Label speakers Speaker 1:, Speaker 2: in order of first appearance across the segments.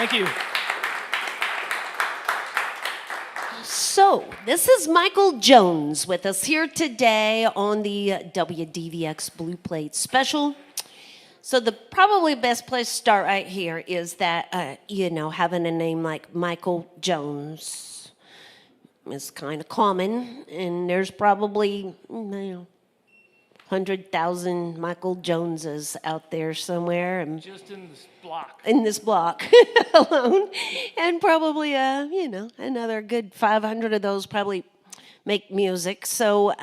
Speaker 1: Thank you.
Speaker 2: So, this is Michael Jones with us here today on the WDVX Blue Plate Special. So, the probably best place to start right here is that, having a name like Michael Jones is kind of common, and there's probably, 100,000 Michael Joneses out there somewhere. And
Speaker 1: Just in this block.
Speaker 2: in this block alone, and probably another good 500 of those probably make music. So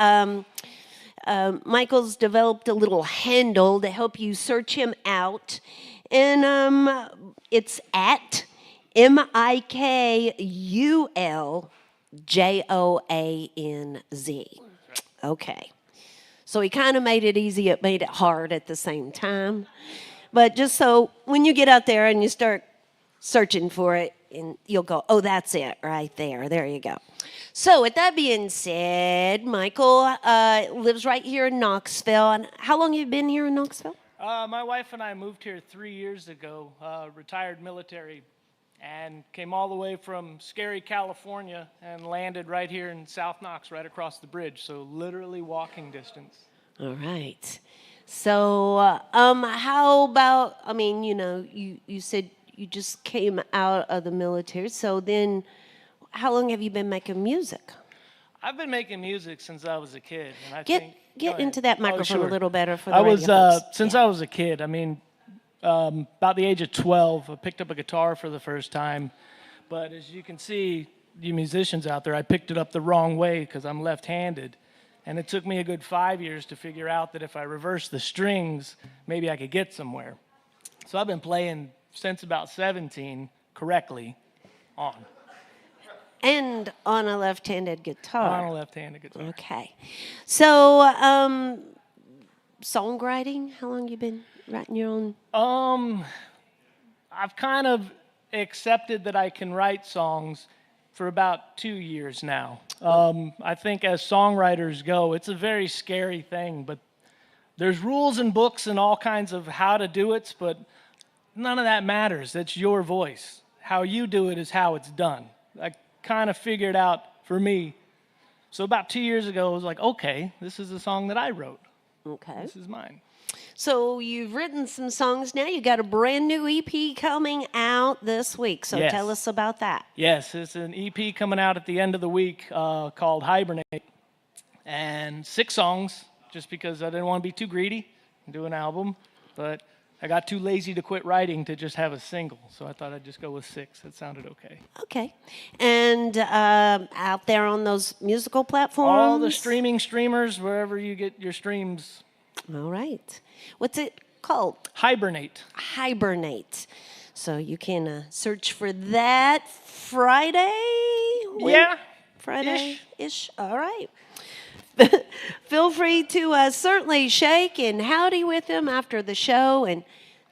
Speaker 2: Michael's developed a little handle to help you search him out, and it's at MIKULJOANZ. Okay. So he kind of made it easy, it made it hard at the same time. But just so when you get out there and you start searching for it, and you'll go, oh, that's it right there. There you go. So with that being said, Michael lives right here in Knoxville. And how long have you been here in Knoxville?
Speaker 1: My wife and I moved here 3 years ago, retired military, and came all the way from scary California and landed right here in South Knox, right across the bridge. So literally walking distance.
Speaker 2: All right. So how about, you said you just came out of the military. So then how long have you been making music?
Speaker 1: I've been making music since I was a kid. And
Speaker 2: Get into that microphone a little better for the
Speaker 1: I
Speaker 2: radio
Speaker 1: was
Speaker 2: folks.
Speaker 1: since I was a kid. About the age of 12, I picked up a guitar for the first time. But as you can see, you musicians out there, I picked it up the wrong way because I'm left-handed. And it took me a good 5 years to figure out that if I reversed the strings, maybe I could get somewhere. So I've been playing since about 17 correctly on.
Speaker 2: And on a left-handed guitar.
Speaker 1: On a left-handed guitar.
Speaker 2: Okay. So songwriting, how long you been writing your own?
Speaker 1: I've kind of accepted that I can write songs for about 2 years now. I think as songwriters go, it's a very scary thing, but there's rules and books and all kinds of how to do it, but none of that matters. It's your voice. How you do it is how it's done. I kind of figured out for me. So about 2 years ago, I was like, okay, this is a song that I wrote.
Speaker 2: Okay.
Speaker 1: This is mine.
Speaker 2: So you've written some songs now. You got a brand new EP coming out this week. So
Speaker 1: Yes.
Speaker 2: Tell us about that.
Speaker 1: Yes, it's an EP coming out at the end of the week called Hibernate. And 6 songs, just because I didn't want to be too greedy and do an album. But I got too lazy to quit writing to just have a single. So I thought I'd just go with 6. It sounded okay.
Speaker 2: Okay. And out there on those musical platforms?
Speaker 1: All the streamers, wherever you get your streams.
Speaker 2: All right. What's it called?
Speaker 1: Hibernate.
Speaker 2: Hibernate. So you can search for that Friday?
Speaker 1: Yeah.
Speaker 2: Friday-ish? All right. Feel free to certainly shake and howdy with him after the show and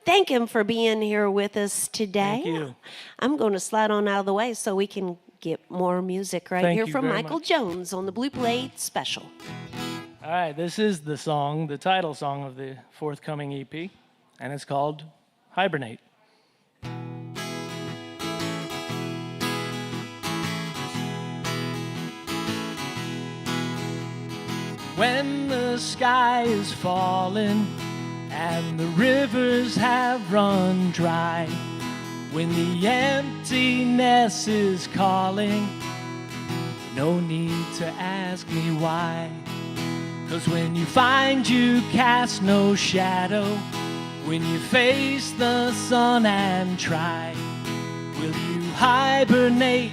Speaker 2: thank him for being here with us today.
Speaker 1: Thank you.
Speaker 2: I'm going to slide on out of the way so we can get more music right
Speaker 1: Thank
Speaker 2: here
Speaker 1: you
Speaker 2: from
Speaker 1: very
Speaker 2: Michael
Speaker 1: much.
Speaker 2: Jones on the Blue Plate Special.
Speaker 1: All right, this is the song, the title song of the forthcoming EP, and it's called Hibernate. When the sky is falling and the rivers have run dry, when the emptiness is calling, no need to ask me why. 'Cause when you find you cast no shadow, when you face the sun and try, will you hibernate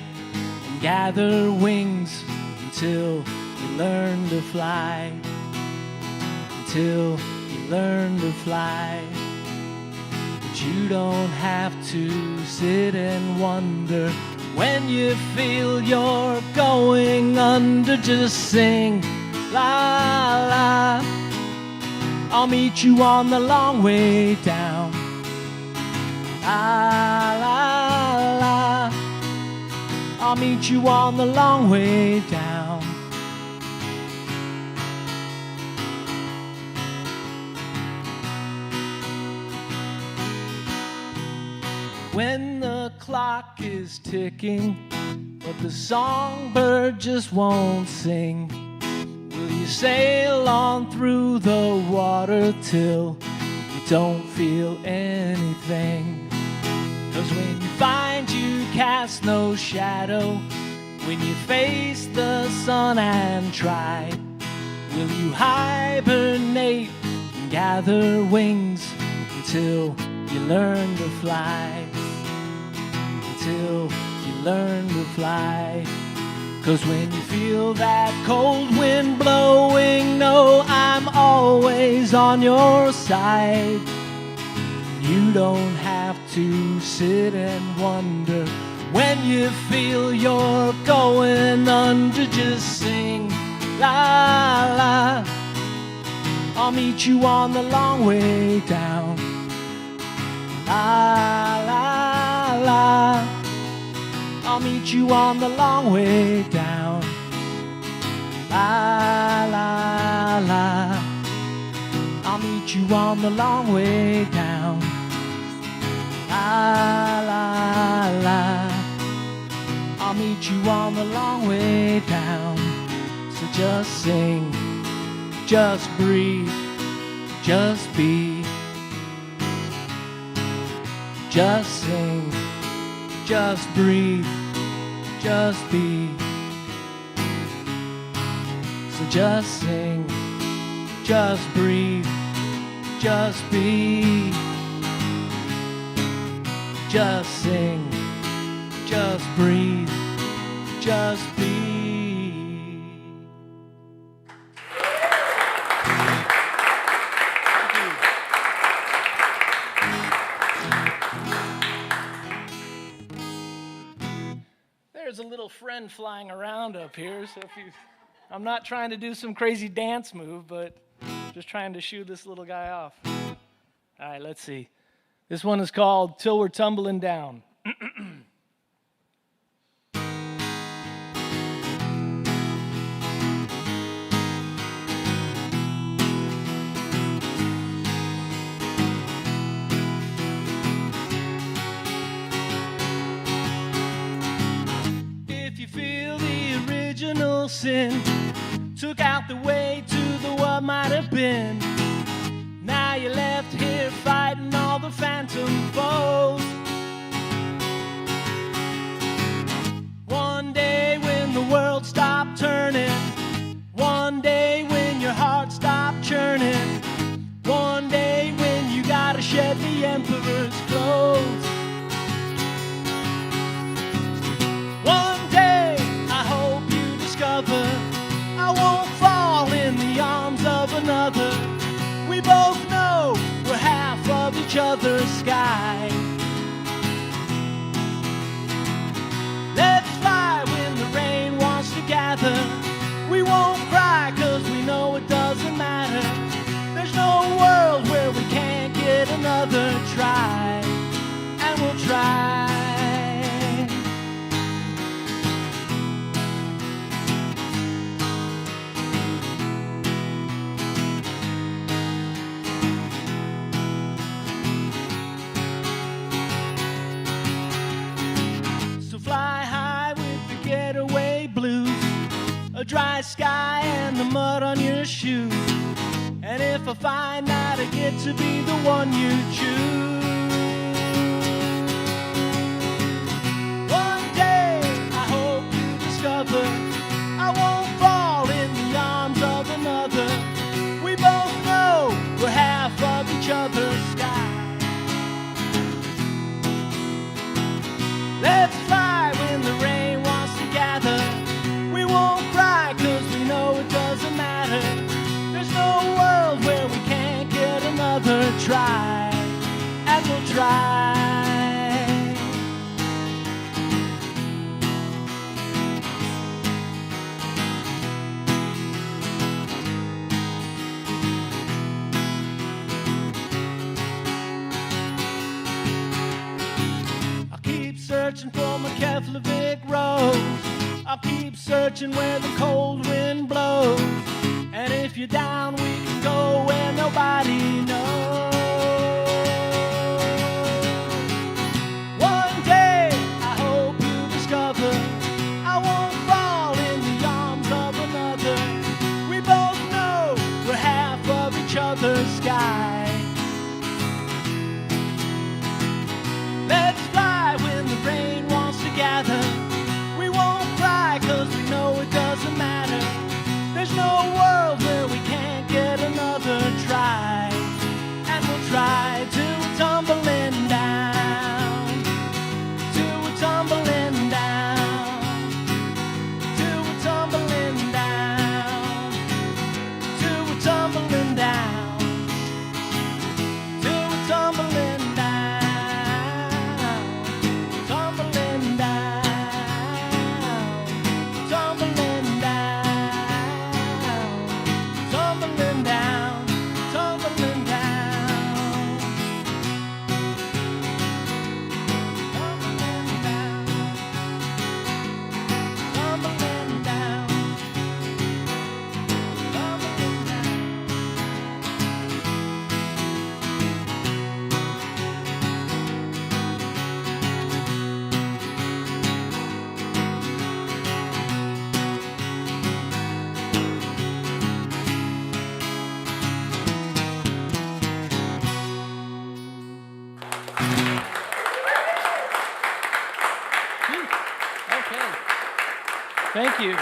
Speaker 1: and gather wings until you learn to fly? Until you learn to fly. But you don't have to sit and wonder when you feel you're going under. Just sing la la, I'll meet you on the long way down. La la la, I'll meet you on the long way down. when the clock is ticking, but the songbird just won't sing? Will you sail on through the water till you don't feel anything? 'Cause when you find you cast no shadow, when you face the sun and try, will you hibernate and gather wings until you learn to fly? Until you learn to fly. 'Cause when you feel that cold wind blowing, know I'm always on your side. You don't have to sit and wonder when you feel you're going under. Just sing la la, I'll meet you on the long way down. La la la, I'll meet you on the long way down. La la la, I'll meet you on the long way down. La la la, I'll meet you on the long way down. So just sing, just breathe, just be. Just sing, just breathe, just be. So just sing, just breathe, just be. Just sing, just breathe, just be. There's a little friend flying around up here, so if you, I'm not trying to do some crazy dance move, but just trying to shoo this little guy off. All right, let's see. This one is called Till We're Tumbling Down. If you feel the original sin took out the way to the what might have been, now you're left here fighting all the phantom foes. One day when the world stopped turning, one day when your heart stopped churning, one day when you gotta shed the emperor's clothes. One day I hope you discover I won't fall in the arms of another. We both know we're half of each other's sky. Let's fly when the rain wants to gather. We won't cry 'cause we know it doesn't matter. There's no world where we can't get another try. And we'll try. A dry sky and the mud on your shoes. And if I find that I get to be the one you choose, one day I hope you discover I won't fall in the arms of another. We both know we're half of each other's sky. Let's fly when the rain wants to gather. We won't cry 'cause we know it doesn't matter. There's no world where we can't get another try. And we'll try. I'll keep searching for my Keflavik rose. I'll keep searching where the cold wind blows. And if you're down, we can go where nobody knows. you.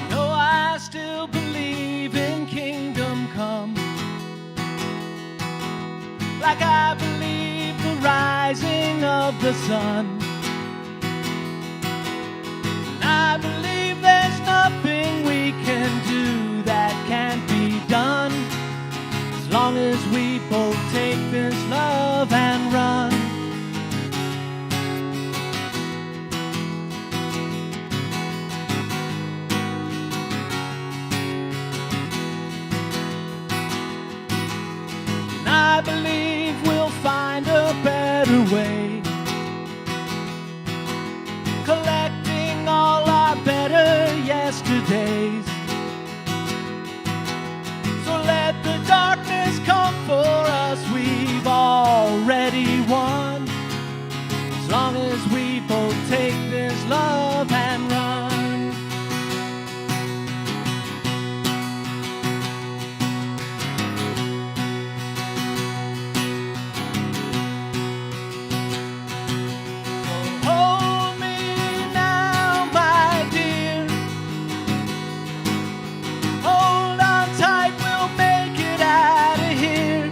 Speaker 1: No, I still believe in kingdom come, like I believe the rising of the sun. And I believe there's nothing we can do that can't be done, as long as we both take this love and run. And I believe we'll find a better way, collecting all our better yesterdays. So let the darkness come for us, we've already won, as long as we both take this love and run. Hold me now, my dear. Hold on tight, we'll make it out of here.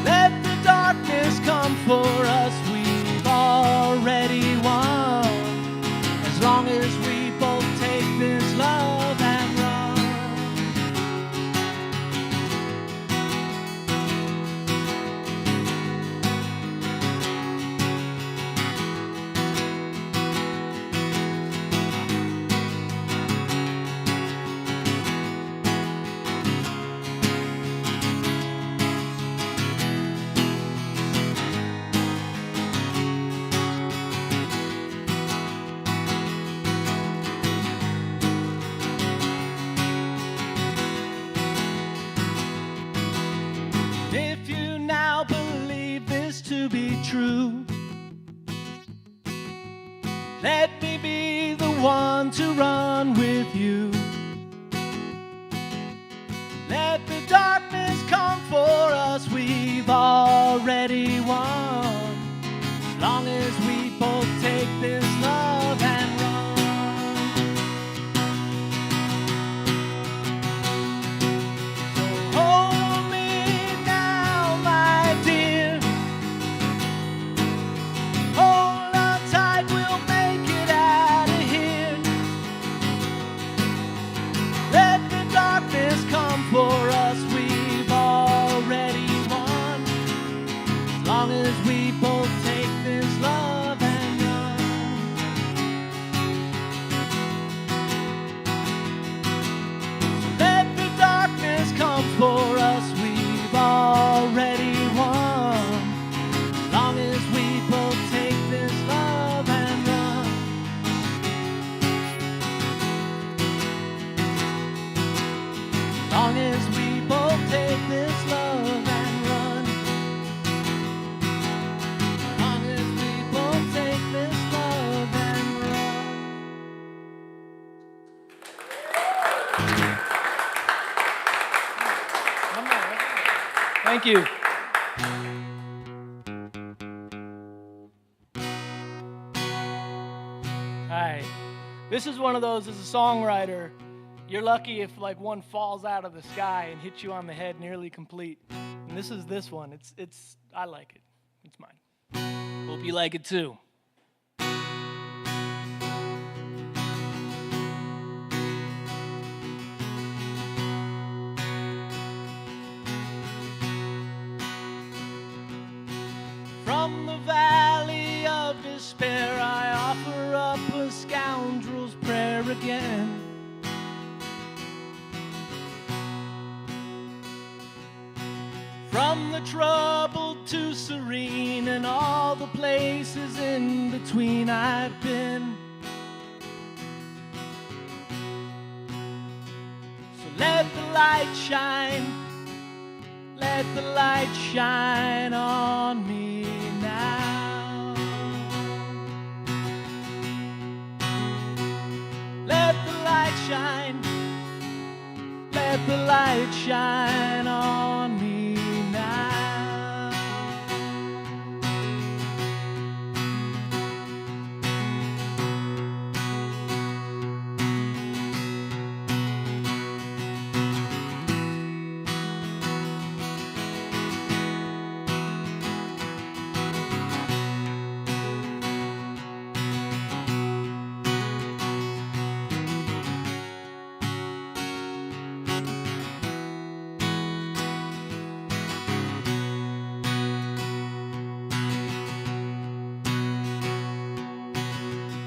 Speaker 1: Let the darkness come for us, we've already won, as long as we both take this love and run. If you now believe this to be true, let me be the one to run with you. Let the darkness come for us, we've already won, as long as we both take this love and run. So hold me now, my dear. Hold on tight, we'll make it out of here. Let the darkness come for us, we've already won, as long as we both take this love and run. Let the darkness come for us, we've already won, as long as we both take this love and run. As long as we both take this love and run. As long as we both take this love and run. Thank you. Hi. This is one of those, as a songwriter, you're lucky if like one falls out of the sky and hits you on the head nearly complete. And this is this one. It's I like it. It's mine. Hope you like it too. From the valley of despair, I offer up a scoundrel's prayer again. From the troubled to serene, and all the places in between I've been. Let the light shine. Let the light shine on me now. Let the light shine. Let the light shine on me now.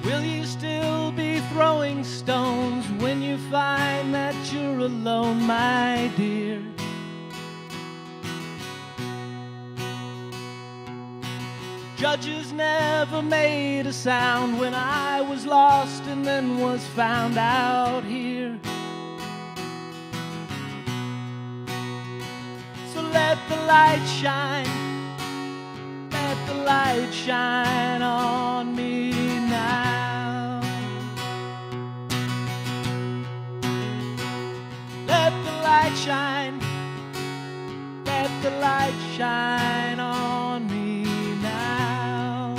Speaker 1: Will you still be throwing stones when you find that you're alone, my dear? Judges never made a sound when I was lost and then was found out here. So let the light shine. Let the light shine on me now. Let the light shine. Let the light shine on me now.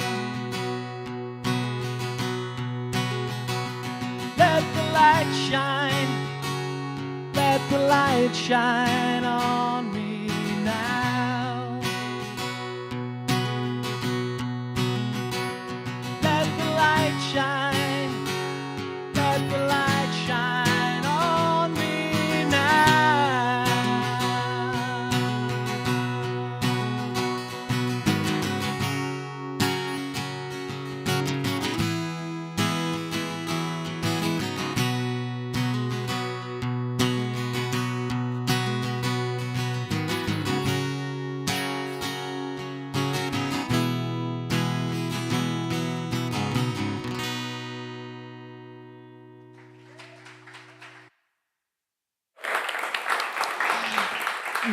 Speaker 1: Let the light shine. Let the light shine on me now. Let the light shine. Let the light shine on me now.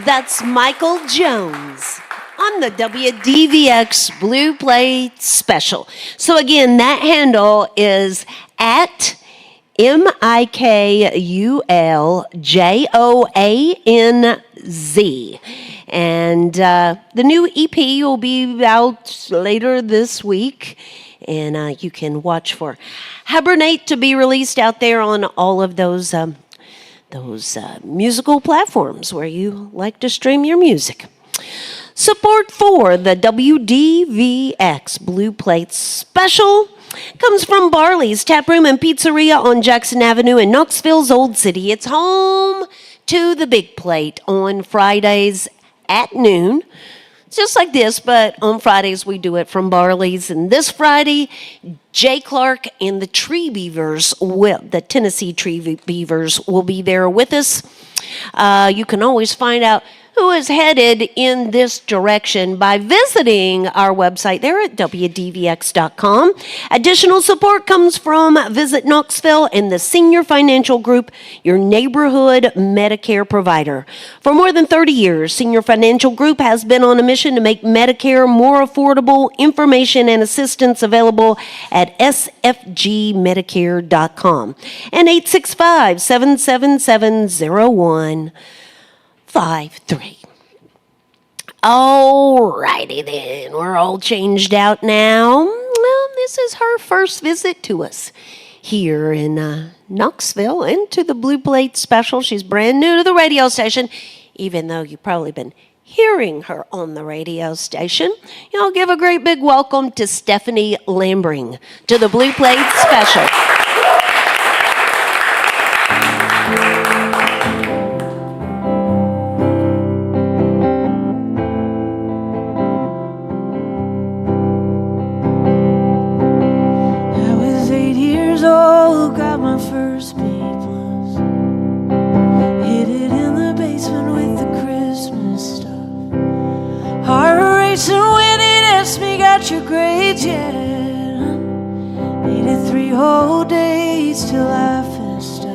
Speaker 2: That's Michael Jones on the WDVX Blue Plate Special. So again, that handle is at MichaelJoanz. And the new EP will be out later this week. And you can watch for Hibernate to be released out there on all of those musical platforms where you like to stream your music. Support for the WDVX Blue Plate Special comes from Barley's Tap Room and Pizzeria on Jackson Avenue in Knoxville's Old City. It's home to the Big Plate on Fridays at noon. Just like this, but on Fridays we do it from Barley's. And this Friday, Jay Clark and the the Tennessee Tree Beavers will be there with us. You can always find out who is headed in this direction by visiting our website there at WDVX.com. Additional support comes from Visit Knoxville and the Senior Financial Group, your neighborhood Medicare provider. For more than 30 years, Senior Financial Group has been on a mission to make Medicare more affordable. Information and assistance available at sfgmedicare.com and 865-777-0153. Alrighty then, we're all changed out now. Well, this is her first visit to us here in Knoxville and to the Blue Plate Special. She's brand new to the radio station, even though you've probably been hearing her on the radio station. I'll give a great big welcome to Stephanie Lambring to the Blue Plate Special.
Speaker 3: Got my first B+. Hid it in the basement with the Christmas stuff. Heart racing when it asked me, got your grades yet? Needed 3 whole days till I finished up.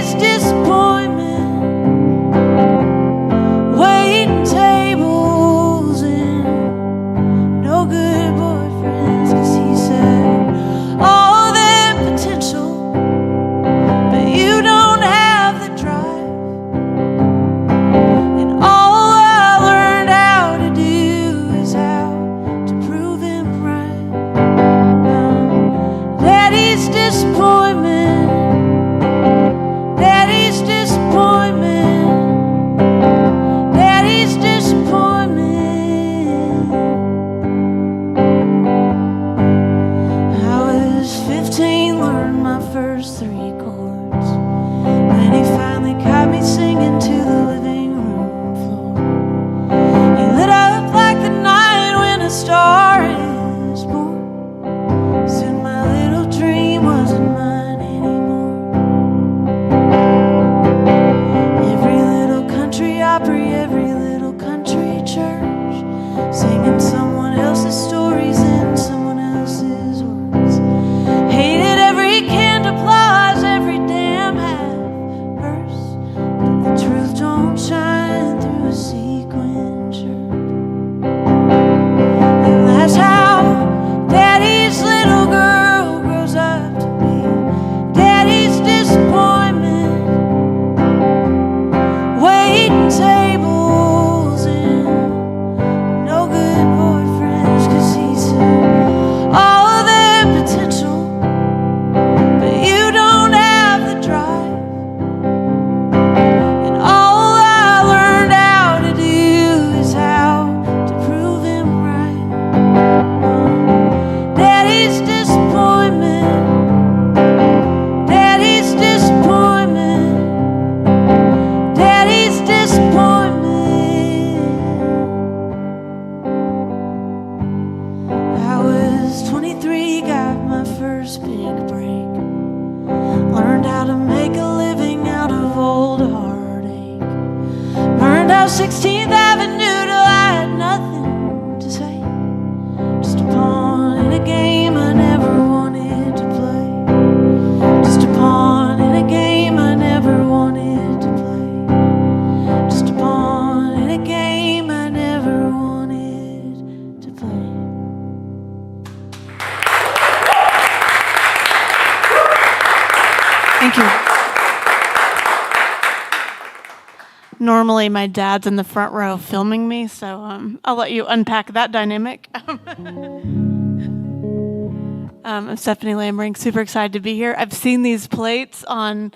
Speaker 3: Daddy's disappointment, waiting tables and no good boyfriends, 'cause he said all that potential, but you don't have the drive. And all I learned how to do is how to prove him right. Daddy's disappointment, Daddy's disappointment, Daddy's disappointment. I was 15, learned my first 3 chords when he finally got me singing to the living room floor. He lit up like the night when a star is born. Soon my little dream wasn't mine anymore. Every little country opry, every little country church, singing someone else's stories in someone else's words. Hated every canned applause, every damn half verse, but the truth don't shine through a sequin shirt. And that's how Daddy's little girl grows up to be. Daddy's disappointment, waiting tables and no good boyfriends, 'cause he said all of that potential, but you don't have the drive. And all I learned how to do is how to prove him right. Daddy's disappointment, Daddy's disappointment, Daddy's disappointment. I was 23, got my first big break. Learned how to make a living out of old heartache. Burned out 16th Avenue till I had nothing to say. Just a pawn in a game I never wanted to play. Just a pawn in a game I never wanted to play. Just a pawn in a game I never wanted to play.
Speaker 4: Thank you. Normally, my dad's in the front row filming me, so I'll let you unpack that dynamic. I'm Stephanie Lambring, super excited to be here. I've seen these plates in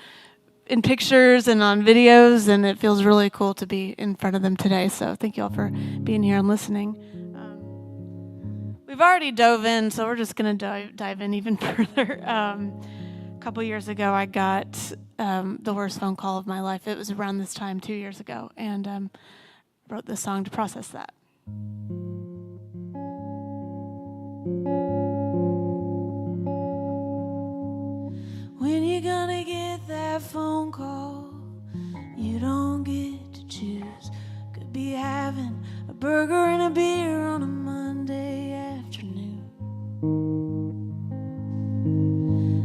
Speaker 4: pictures and on videos, and it feels really cool to be in front of them today. So thank you all for being here and listening. We've already dove in, so we're just going to dive in even further. A couple years ago, I got the worst phone call of my life. It was around this time 2 years ago, and wrote this song to process that.
Speaker 3: When you gonna get that phone call you don't get to choose? Could be having a burger and a beer on a Monday afternoon.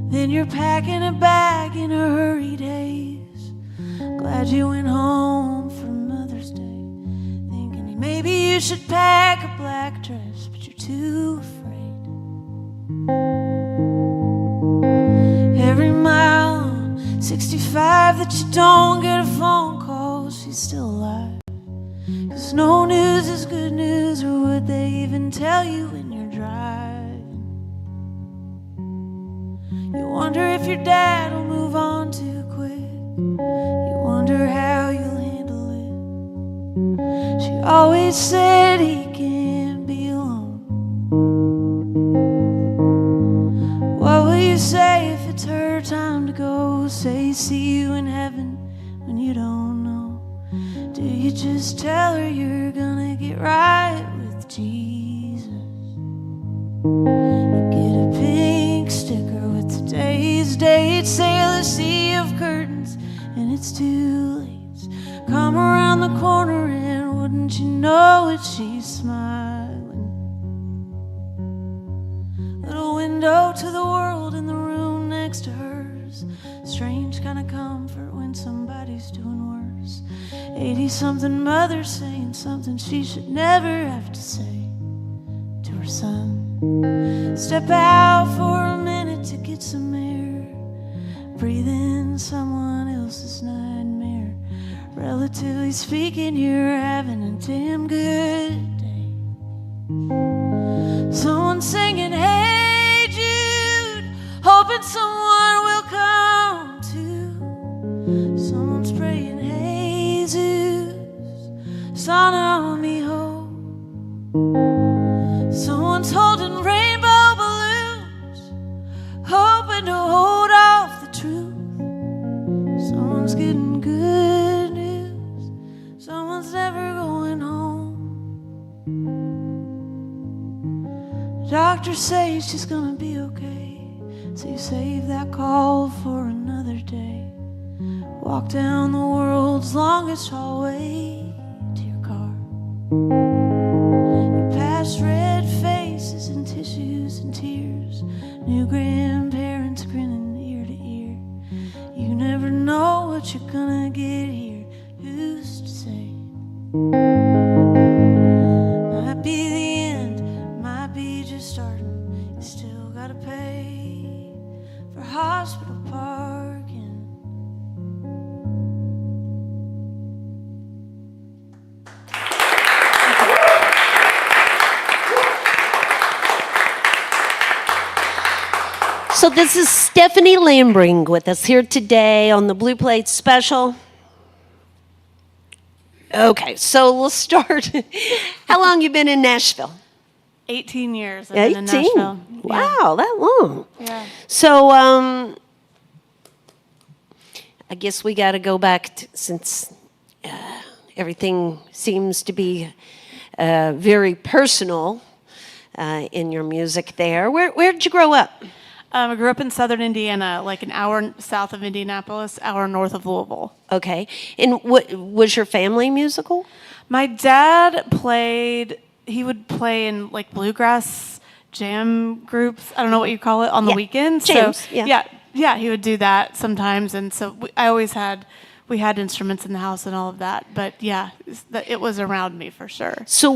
Speaker 3: Then you're packing a bag in a hurry days. Glad you went home for Mother's Day. Thinking maybe you should pack a black dress, but you're too afraid. Every mile on 65 that you don't get a phone call, she's still alive. 'Cause no news is good news, or would they even tell you when you're driving? You wonder if your dad will move on too quick. You wonder how you'll handle it. She always said he can't be alone. What will you say if it's her time to go? Say see you in heaven when you don't know. Do you just tell her you're gonna get right with Jesus? You get a pink sticker with today's date, sail a sea of curtains, and it's too late. Come around the corner and wouldn't you know it, she's smiling. Little window to the world in the room next to hers. strange kind of comfort when somebody's doing worse. 80-something mother saying something she should never have to say to her son. Step out for a minute to get some air. Breathe in someone else's nightmare. Relatively speaking, you're having a damn good day. Someone's singing, hey Jude, hoping someone will come to. Someone's praying, hey Zeus, son on me hope. Someone's holding rainbow balloons, hoping to hold off the truth. Someone's getting good news, someone's never going home. Doctors say she's gonna be okay, so you save that call for another day. Walk down the world's longest hallway to your car. You pass red faces and tissues and tears, new grandparents grinning ear to ear. You never know what you're gonna get here. Who's to say? Might be the end, might be just starting. You still gotta pay for hospital parking.
Speaker 2: So this is Stephanie Lambring with us here today on the Blue Plate Special. Okay, so we'll start. How long you been in Nashville?
Speaker 4: 18 years I've been in
Speaker 2: 18.
Speaker 4: Nashville.
Speaker 2: Wow, that long.
Speaker 4: Yeah.
Speaker 2: So I guess we got to go back to, since everything seems to be very personal in your music there. Where'd you grow up?
Speaker 4: I grew up in southern Indiana, like an hour south of Indianapolis, hour north of Louisville.
Speaker 2: Okay. And what was your family musical?
Speaker 4: My dad he would play in like bluegrass jam groups. I don't know what you call it on the
Speaker 2: Yeah,
Speaker 4: weekends.
Speaker 2: jams,
Speaker 4: So,
Speaker 2: yeah.
Speaker 4: yeah, he would do that sometimes. And so we had instruments in the house and all of that. But yeah, it was around me for sure.
Speaker 2: So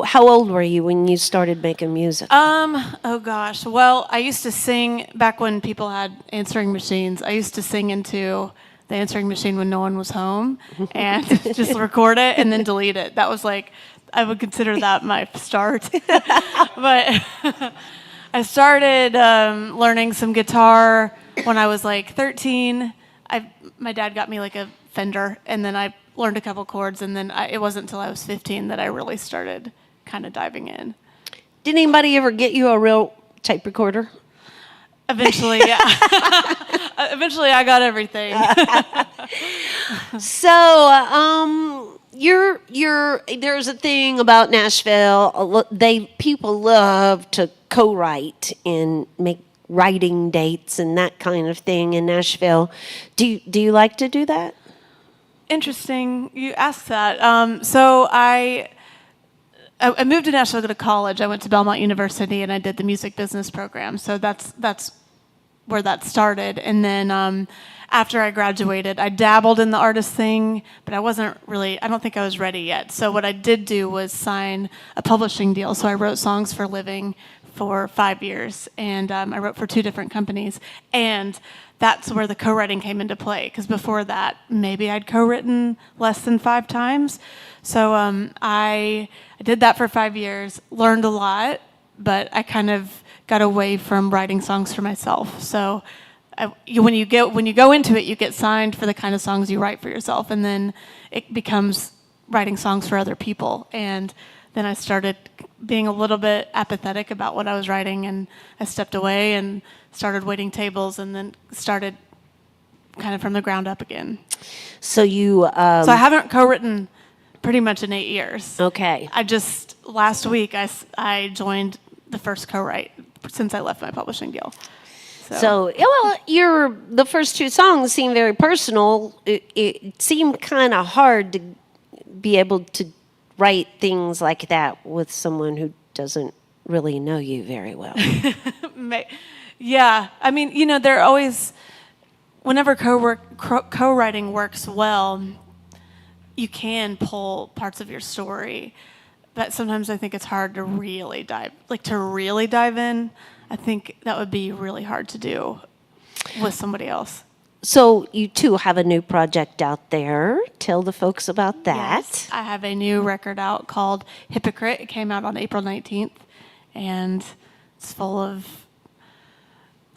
Speaker 2: how old were you when you started making music?
Speaker 4: Oh gosh. Well, I used to sing back when people had answering machines. I used to sing into the answering machine when no one was home and just record it and then delete it. That was like, I would consider that my start. But I started learning some guitar when I was like 13. My dad got me like a Fender, and then I learned a couple chords, and then it wasn't until I was 15 that I really started kind of diving in.
Speaker 2: Did anybody ever get you a real tape recorder?
Speaker 4: Eventually, yeah. Eventually, I got everything.
Speaker 2: So, there's a thing about Nashville. People love to co-write and make writing dates and that kind of thing in Nashville. Do you like to do that?
Speaker 4: Interesting, you asked that. So I moved to Nashville to go to college. I went to Belmont University and I did the music business program. So that's where that started. And then after I graduated, I dabbled in the artist thing, but I don't think I was ready yet. So what I did do was sign a publishing deal. So I wrote songs for a living for 5 years, and I wrote for 2 different companies. And that's where the co-writing came into play, because before that, maybe I'd co-written less than 5 times. So I did that for 5 years, learned a lot, but I kind of got away from writing songs for myself. So when you go into it, you get signed for the kind of songs you write for yourself, and then it becomes writing songs for other people. And then I started being a little bit apathetic about what I was writing, and I stepped away and started waiting tables, and then started kind of from the ground up again.
Speaker 2: So you...
Speaker 4: So I haven't co-written pretty much in 8 years.
Speaker 2: Okay.
Speaker 4: Last week, I joined the first co-write since I left my publishing deal.
Speaker 2: So the first 2 songs seem very personal. It seemed kind of hard to be able to write things like that with someone who doesn't really know you very well.
Speaker 4: Yeah, I mean, they're always whenever co-writing works well, you can pull parts of your story, but sometimes I think it's hard to really dive in. I think that would be really hard to do with somebody else.
Speaker 2: So you two have a new project out there. Tell the folks about that.
Speaker 4: Yes, I have a new record out called Hypocrite. It came out on April 19th, and it's full of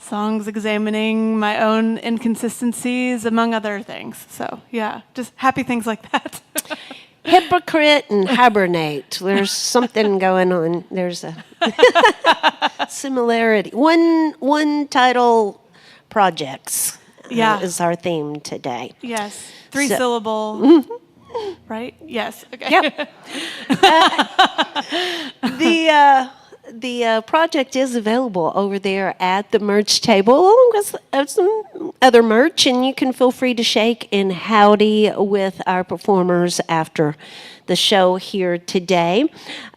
Speaker 4: songs examining my own inconsistencies, among other things. So, yeah, just happy things like that.
Speaker 2: Hypocrite and hibernate. There's something going on. There's a similarity. One title, projects, is our theme today.
Speaker 4: Yes, three-syllable, right? Yes. Okay.
Speaker 2: Yep. The project is available over there at the merch table, along with some other merch, and you can feel free to shake and howdy with our performers after the show here today.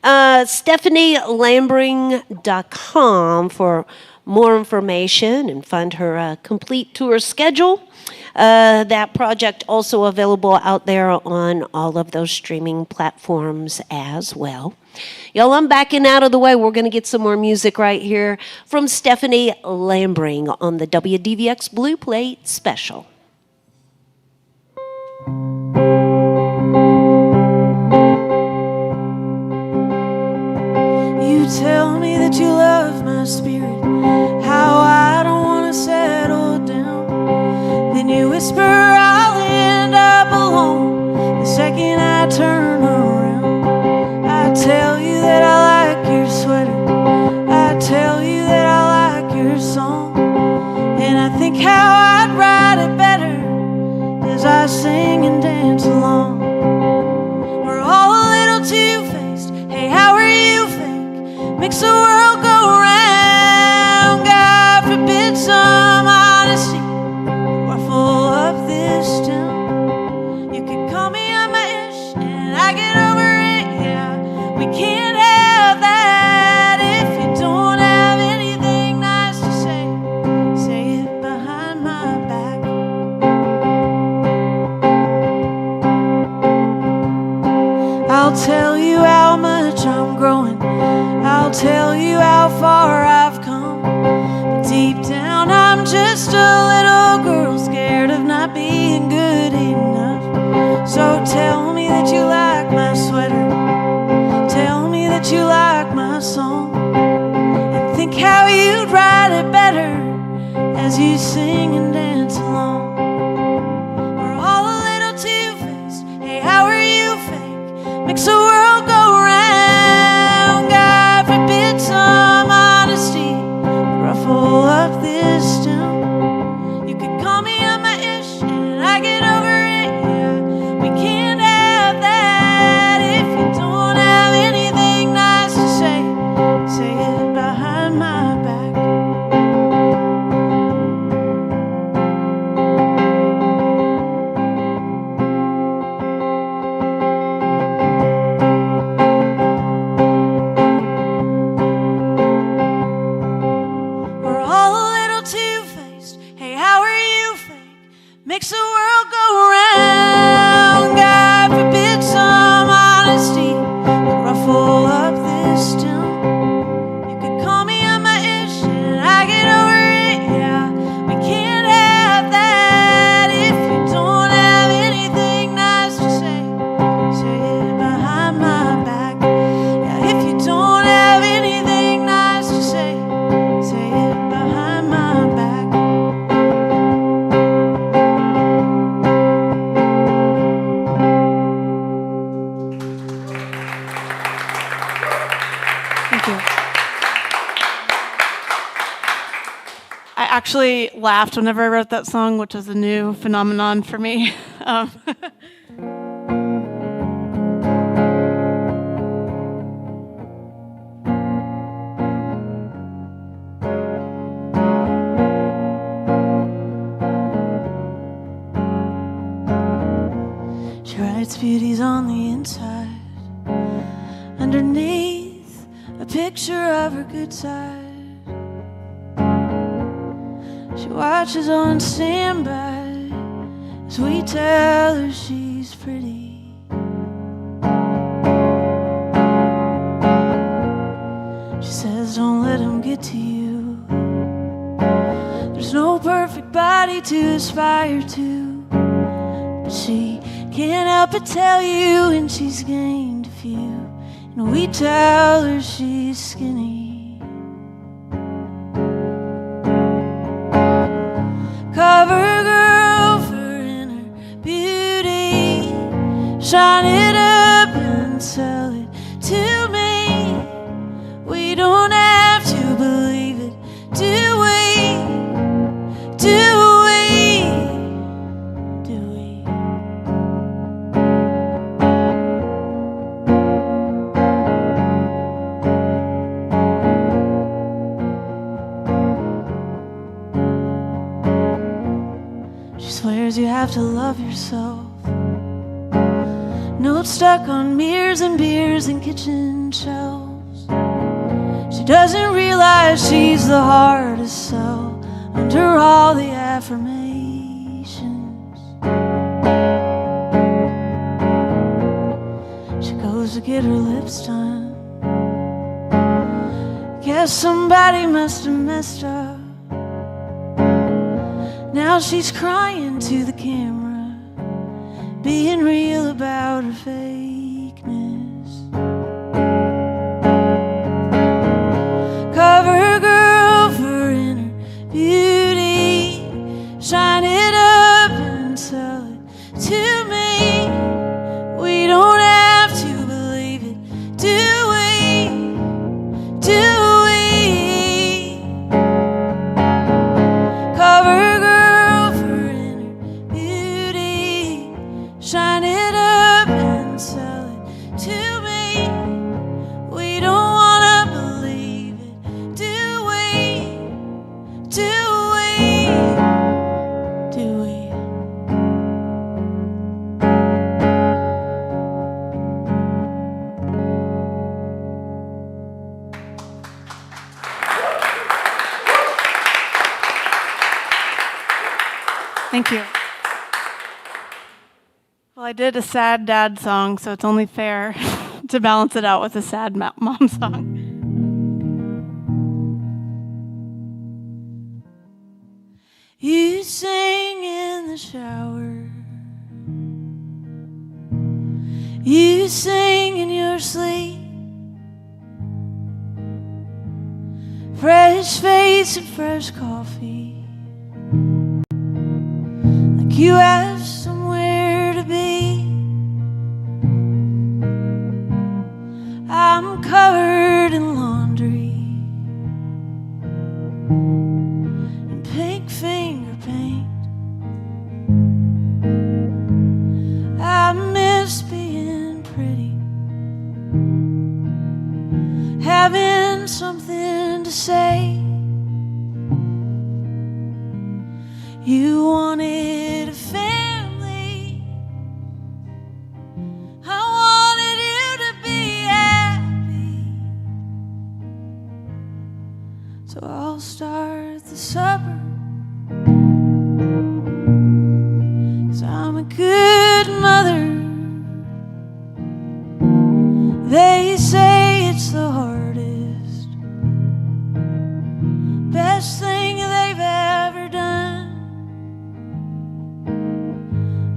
Speaker 2: StephanieLambring.com for more information and find her complete tour schedule. That project also available out there on all of those streaming platforms as well. Y'all, I'm backing out of the way. We're going to get some more music right here from Stephanie Lambring on the WDVX Blue Plate Special.
Speaker 3: You tell me that you love my spirit, how I don't want to settle down. Then you whisper I'll end up alone the second I turn around. I tell you that I like your sweater, I tell you that I like your song, and I think how I'd write it better as I sing and dance along. We're all a little two-faced, hey, how are you fake? Makes the world go round. God forbid some honesty, we're full of this town. You can call me on my ish and I get over it, yeah. We can't have that if you don't have anything nice to say. Say it behind my back. I'll tell you how much I'm growing, I'll tell you how far I've come, but deep down I'm just a little girl scared of not being good enough. So tell me that you like my sweater, tell me that you like my song, and think how you'd write it better as you sing and dance along. We're all a little two-faced, hey, how are you fake? Makes the world go round. God forbid some honesty would ruffle up this town. You could call me on my ish and I get over it, yeah. We can't have that if you don't have anything nice to say. Say it behind my back. We're all a little two-faced, hey, how are you fake? Makes the world go round. God forbid some honesty would ruffle up this town. You could call me on my ish and I get over it, yeah. We can't have that if you don't have anything nice to say. Say it behind my back. Yeah, if you don't have anything nice to say, say it behind my back.
Speaker 4: Thank you. I actually laughed whenever I wrote that song, which was a new phenomenon for me.
Speaker 3: She writes beauties on the inside, underneath a picture of her good side. She watches on standby as we tell her she's pretty. She says, don't let him get to you. There's no perfect body to aspire to, but she can't help but tell you when she's gained a few. And we tell her she's skinny. Cover girl for inner beauty, shine it up and sell it to me. We don't have to believe it, do we? Do we? Do we? She swears you have to love yourself. Notes stuck on mirrors and beers and kitchen shelves. She doesn't realize she's the hardest sell under all the affirmations. She goes to get her lips done. Guess somebody must have messed up. Now she's crying to the camera, being real about her fakeness. Cover girl for inner beauty, shine it up and sell it to me. We don't have to believe it, do we? Do we? Cover girl for inner beauty, shine it up and sell it to me. We don't wanna believe it, do we? Do we? Do we?
Speaker 4: Thank you. Well, I did a sad dad song, so it's only fair to balance it out with a sad mom song.
Speaker 3: You sing in the shower. You sing in your sleep. Fresh face and fresh coffee. Like you have somewhere to be. I'm covered in laundry and pink finger paint. I miss being pretty, having something to say. You wanted a family, I wanted you to be happy. So I'll start the supper, 'cause I'm a good mother. They say it's the hardest, best thing they've ever done.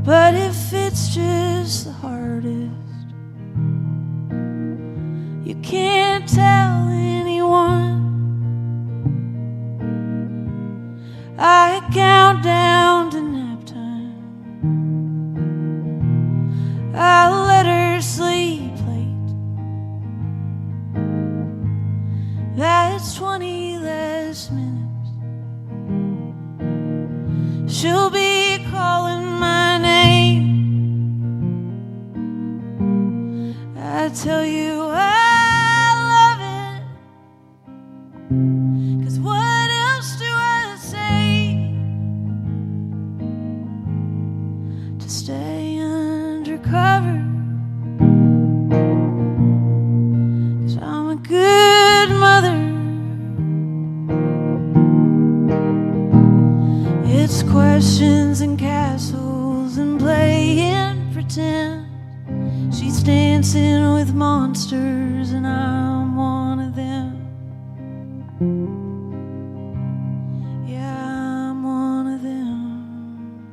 Speaker 3: But if it's just the hardest, you can't tell anyone. I count down to nap time. I'll let her sleep late. That's 20 less minutes. She'll be calling my name. I tell you I love it, 'cause what else do I say? To stay undercover, 'cause I'm a good mother. dancing with monsters, and I'm one of them. Yeah, I'm one of them.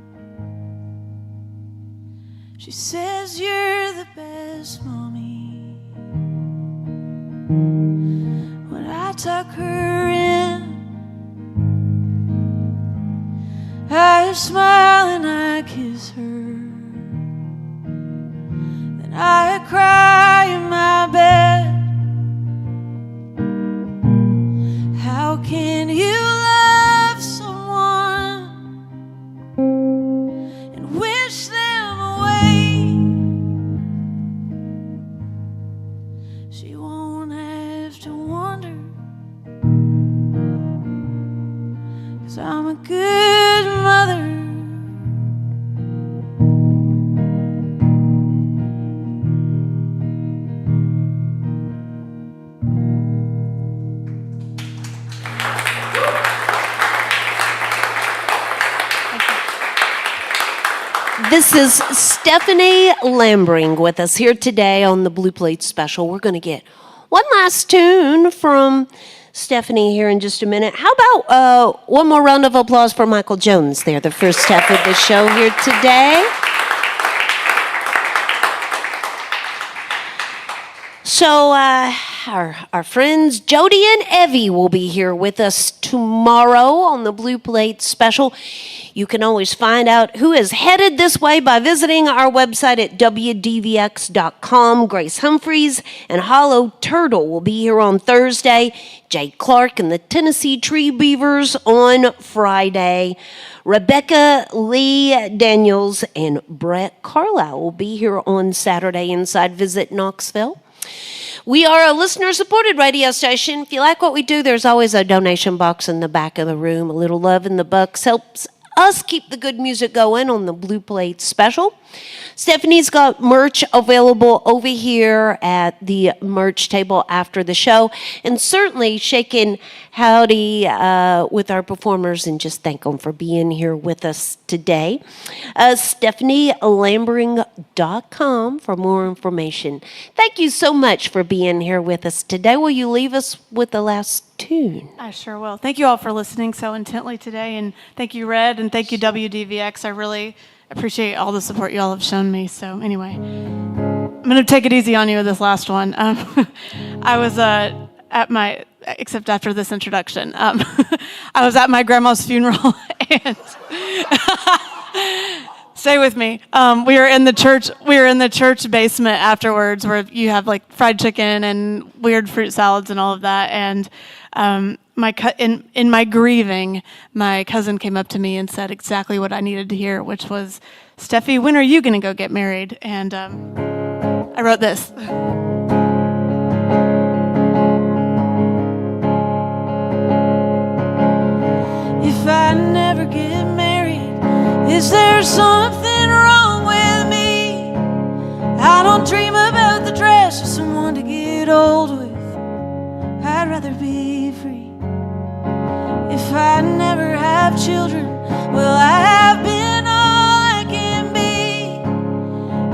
Speaker 3: She says you're the best, Mommy. When I tuck her in, I smile and I kiss her. Then I cry in my bed. How can you love someone and wish them away? She won't have to wonder, 'cause I'm a good mother.
Speaker 2: This is Stephanie Lambring with us here today on the Blue Plate Special. We're going to get one last tune from Stephanie here in just a minute. How about one more round of applause for Michael Jones there, the first half of the show here today. So our friends Jody and Evie will be here with us tomorrow on the Blue Plate Special. You can always find out who is headed this way by visiting our website at WDVX.com. Grace Humphreys and Hollow Turtle will be here on Thursday. Jay Clark and the Tennessee Tree Beavers on Friday. Rebecca Lee Daniels and Brett Carlisle will be here on Saturday inside Visit Knoxville. We are a listener-supported radio station. If you like what we do, there's always a donation box in the back of the room. A little love in the bucks helps us keep the good music going on the Blue Plate Special. Stephanie got merch available over here at the merch table after the show, and certainly shaking howdy with our performers and just thank them for being here with us today. StephanieLambring.com for more information. Thank you so much for being here with us today. Will you leave us with the last tune?
Speaker 4: I sure will. Thank you all for listening so intently today, and thank you, Red, and thank you, WDVX. I really appreciate all the support you all have shown me. So anyway, I'm going to take it easy on you with this last one. I was at my, except after this introduction, I was at my grandma's funeral, and stay with me. We were in the church basement afterwards, where you have like fried chicken and weird fruit salads and all of that. And in my grieving, my cousin came up to me and said exactly what I needed to hear, which was, "Steffi, when are you going to go get married?" And I wrote this.
Speaker 3: If I never get married, is there something wrong with me? I don't dream about the dress or someone to get old with. I'd rather be free. If I never have children, will I have been all I can be?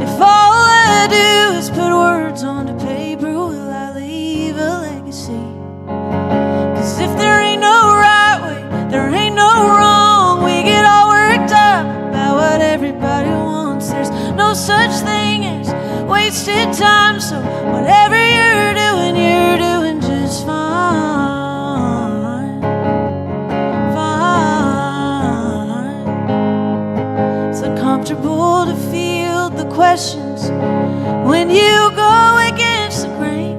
Speaker 3: If all I do is put words onto paper, will I leave a legacy? 'Cause if there ain't no right way, there ain't no wrong. We get all worked up about what everybody wants. There's no such thing as wasted time. So whatever you're doing just fine. Fine. It's uncomfortable to field the questions when you go against the grain,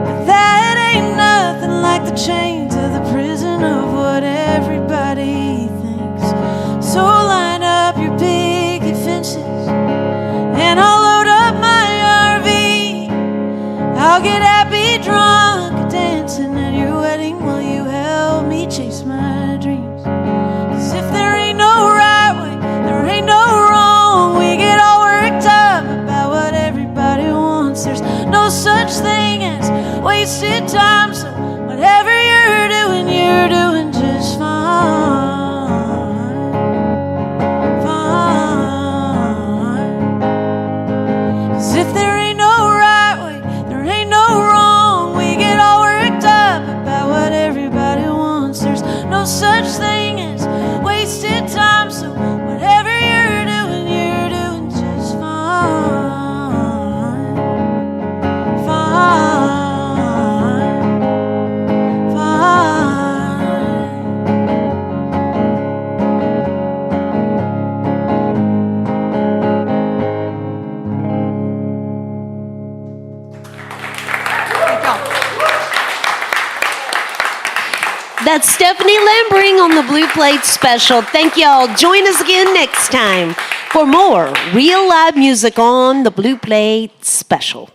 Speaker 3: but that ain't nothing like the chains of the prison of what everybody thinks. So line up your picket fences and I'll load up my RV. I'll get happy drunk dancing at your wedding while you help me chase my dreams. 'Cause if there ain't no right way, there ain't no wrong. We get all worked up about what everybody wants. There's no such thing as wasted time. So whatever you're doing just fine. Fine. 'Cause if there ain't no
Speaker 2: That's Stephanie Lambring on the Blue Plate Special. Thank y'all. Join us again next time for more real live music on the Blue Plate Special.